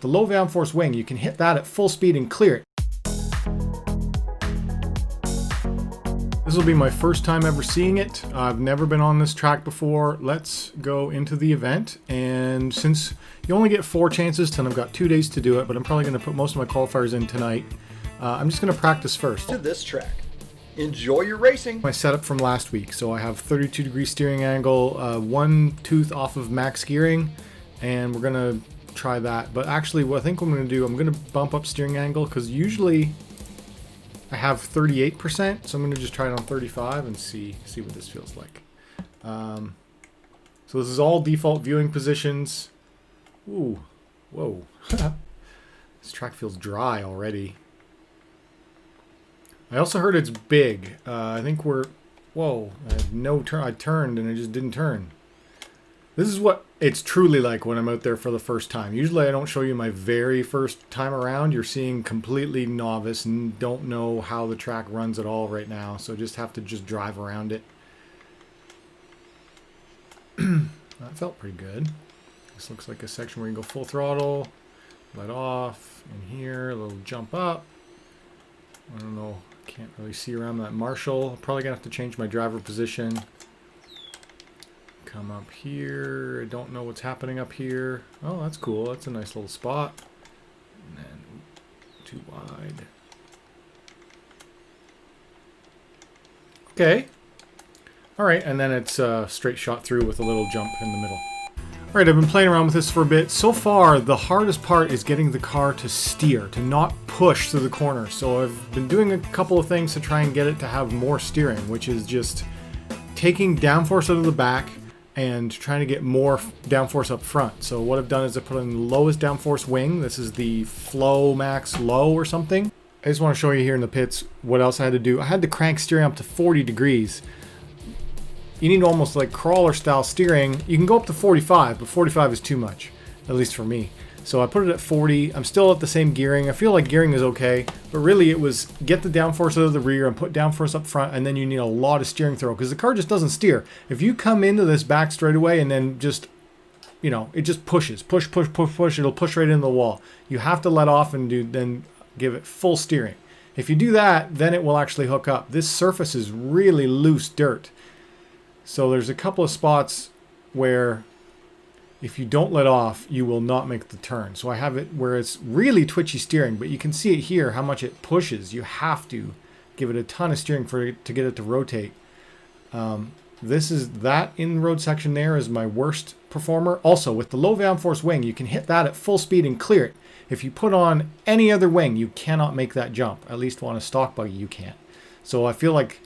The low downforce wing, you can hit that at full speed and clear it. This will be my first time ever seeing it. I've never been on this track before. Let's go into the event. And since you only get 4 chances, and I've got 2 days to do it, but I'm probably going to put most of my qualifiers in tonight. I'm just going to practice first. To this track. Enjoy your racing. My setup from last week. So I have 32-degree steering angle, 1 tooth off of max gearing, and we're going to try that. But actually, what I think I'm going to do, I'm going to bump up steering angle because usually I have 38%, so I'm going to just try it on 35 and see what this feels like. So this is all default viewing positions. Ooh, whoa. This track feels dry already. I also heard it's big. I think whoa, I had no turn. I turned and it just didn't turn. This is what it's truly like when I'm out there for the first time. Usually I don't show you my very first time around. You're seeing completely novice and don't know how the track runs at all right now. So just have to just drive around it. That felt pretty good. This looks like a section where you can go full throttle, let off, in here, a little jump up. I don't know, can't really see around that Marshall. Probably gonna have to change my driver position. Come up here. I don't know what's happening up here. Oh, that's cool. That's a nice little spot. And then too wide. Okay. All right, and then it's a straight shot through with a little jump in the middle. All right, I've been playing around with this for a bit. So far, the hardest part is getting the car to steer, to not push through the corner. So I've been doing a couple of things to try and get it to have more steering, which is just taking downforce out of the back and trying to get more downforce up front. So what I've done is I put in the lowest downforce wing. This is the Flow Max Low or something. I just want to show you here in the pits what else I had to do. I had to crank steering up to 40 degrees. You need almost like crawler style steering. You can go up to 45, but 45 is too much, at least for me. So I put it at 40. I'm still at the same gearing. I feel like gearing is okay, but really it was get the downforce out of the rear and put downforce up front, and then you need a lot of steering throw because the car just doesn't steer. If you come into this back straightaway and then just, you know, it just pushes, push, it'll push right into the wall. You have to let off and then give it full steering. If you do that, then it will actually hook up. This surface is really loose dirt. So there's a couple of spots where if you don't let off, you will not make the turn. So I have it where it's really twitchy steering, but you can see it here, how much it pushes. You have to give it a ton of steering to get it to rotate. That in-road section there is my worst performer. Also, with the low downforce wing, you can hit that at full speed and clear it. If you put on any other wing, you cannot make that jump. At least on a stock buggy, you can't. So I feel like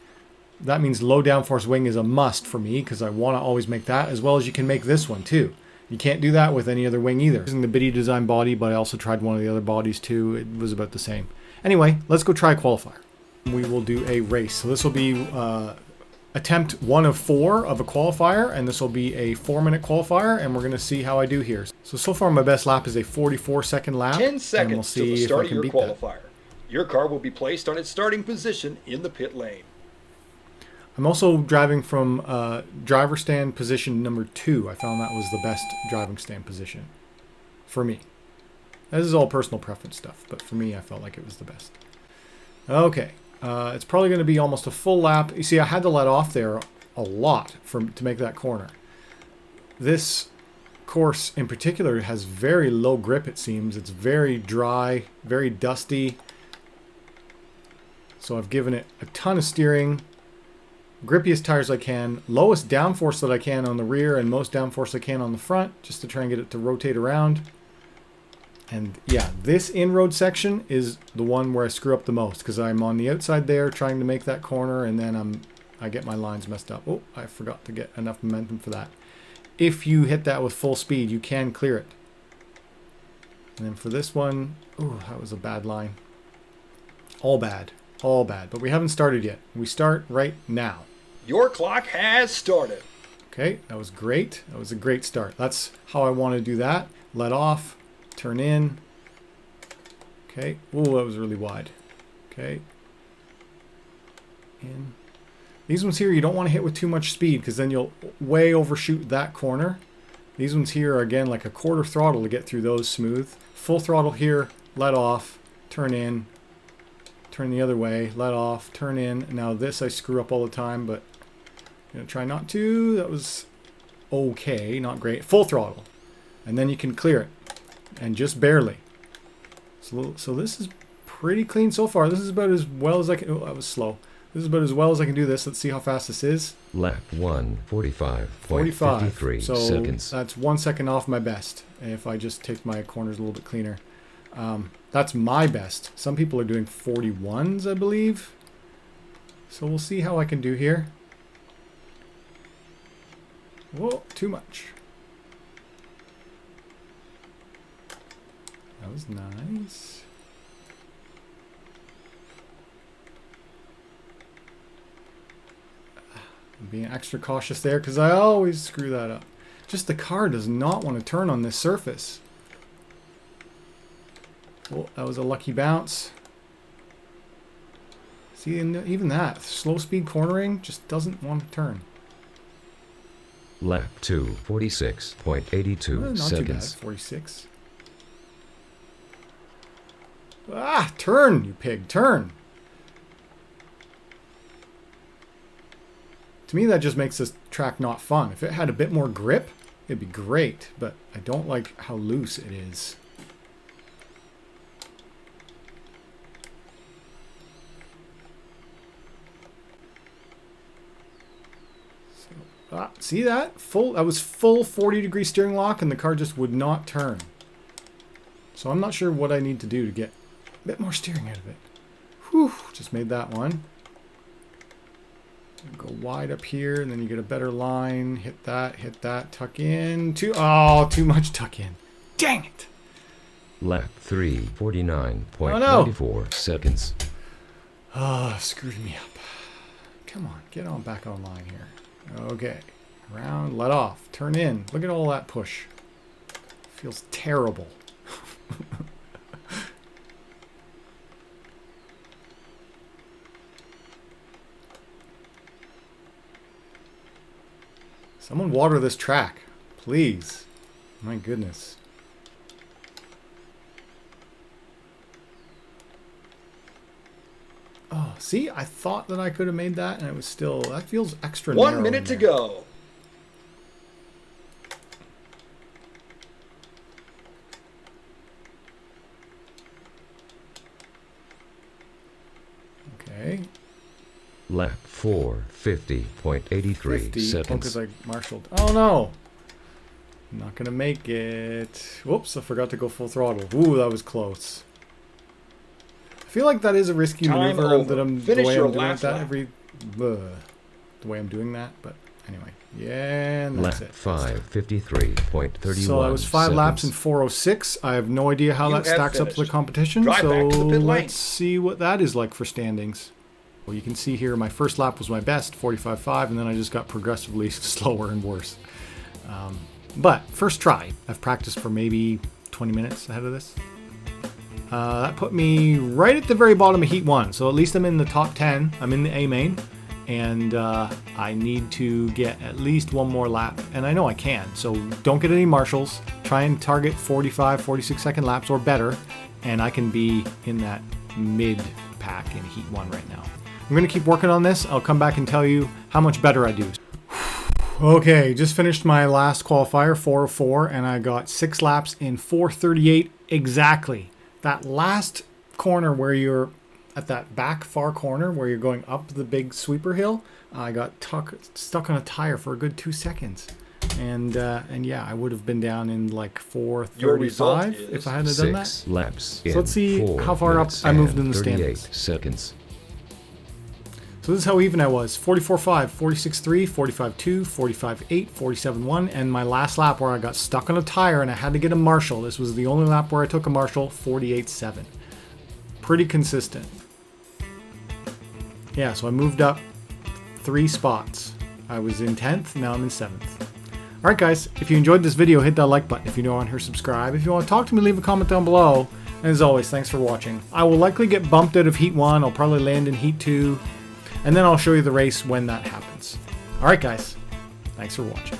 that means low downforce wing is a must for me because I want to always make that, as well as you can make this one too. You can't do that with any other wing either. Using the Buggy design body, but I also tried one of the other bodies too. It was about the same. Anyway, let's go try Qualifier. We will do a race. So this will be attempt 1 of 4 of a qualifier, and this will be a 4-minute qualifier, and we're going to see how I do here. So far my best lap is a 44-second lap. 10 seconds we'll see to the start if of I your can beat qualifier. Your car will be placed on its starting position in the pit lane. I'm also driving from driver stand position number 2. I found that was the best driving stand position for me. This is all personal preference stuff, but for me, I felt like it was the best. Okay, it's probably going to be almost a full lap. You see, I had to let off there a lot to make that corner. This course in particular has very low grip, it seems. It's very dry, very dusty. So I've given it a ton of steering. Grippiest tires I can, lowest downforce that I can on the rear, and most downforce I can on the front, just to try and get it to rotate around. And yeah, this in-road section is the one where I screw up the most, because I'm on the outside there trying to make that corner, and then I get my lines messed up. Oh, I forgot to get enough momentum for that. If you hit that with full speed, you can clear it. And then for this one, oh, that was a bad line. All bad. All bad. But we haven't started yet. We start right now. Your clock has started. Okay, that was great. That was a great start. That's how I want to do that. Let off, turn in. Okay. Oh, that was really wide. Okay. In. These ones here, you don't want to hit with too much speed because then you'll way overshoot that corner. These ones here are again like a quarter throttle to get through those smooth. Full throttle here, let off, turn in, turn the other way, let off, turn in. Now this I screw up all the time, but I'm gonna try not to. That was okay, not great. Full throttle, and then you can clear it, and just barely. So this is pretty clean so far. This is about as well as I can. Oh, that was slow. This is about as well as I can do this. Let's see how fast this is. Lap 1, 45.53 45. So seconds. that's 1 second off my best. If I just take my corners a little bit cleaner. That's my best. Some people are doing 41s, I believe. So we'll see how I can do here. Whoa, too much. That was nice. I'm being extra cautious there because I always screw that up. Just the car does not want to turn on this surface. Oh, that was a lucky bounce. See, even that slow speed cornering just doesn't want to turn. Lap 2, 46.82 Not seconds. too bad, 46. Ah, turn, you pig, turn. To me, that just makes this track not fun. If it had a bit more grip, it'd be great, but I don't like how loose it is. See that? That was full 40-degree steering lock and the car just would not turn. So I'm not sure what I need to do to get a bit more steering out of it. Whew, just made that one. Go wide up here and then you get a better line. Hit that, tuck in. Oh, too much tuck in. Dang it! Lap 3, 49.94 seconds. Oh, screwed me up. Come on, get on back online here. Okay, around, let off, turn in. Look at all that push. Feels terrible. Someone water this track, please. My goodness. Oh, see, I thought that I could have made that, and it was still, that feels extra narrow. 1 minute to go. Okay. Lap 4, 50.83 50, seconds. because I marshaled. Oh no! I'm not gonna make it. Whoops, I forgot to go full throttle. Ooh, that was close. I feel like that is a risky Time maneuver over. that I'm Finish the way your I'm doing last that lap. the way I'm doing that, but anyway. Yeah, and that's Lap it. 5, 53.31 So I was 5 laps in 4:06. I have no idea how You that have stacks up to the finished. competition. Drive So back to the pit lane. let's see what that is like for standings. Well, you can see here my first lap was my best, 45.5, and then I just got progressively slower and worse. But first try. I've practiced for maybe 20 minutes ahead of this. That put me right at the very bottom of Heat 1. So at least I'm in the top 10. I'm in the A main. And I need to get at least one more lap. And I know I can. So don't get any marshals. Try and target 45, 46 second laps or better. And I can be in that mid pack in Heat 1 right now. I'm going to keep working on this. I'll come back and tell you how much better I do. Okay, just finished my last qualifier, 4:04, and I got 6 laps in 4:38 exactly. That last corner where you're at that back far corner where you're going up the big sweeper hill, I got stuck on a tire for a good 2 seconds. And yeah, I would have been down in like 4:35 if I hadn't done that. 6 laps So let's see how far up I moved in the standings. Seconds. So this is how even I was. 44.5, 46.3, 45.2, 45.8, 47.1, and my last lap where I got stuck on a tire and I had to get a marshal. This was the only lap where I took a marshal, 48.7. Pretty consistent. Yeah, so I moved up 3 spots. I was in 10th, now I'm in 7th. Alright guys, if you enjoyed this video, hit that like button. If you're new on here, subscribe. If you want to talk to me, leave a comment down below. And as always, thanks for watching. I will likely get bumped out of Heat 1. I'll probably land in Heat 2. And then I'll show you the race when that happens. Alright guys, thanks for watching.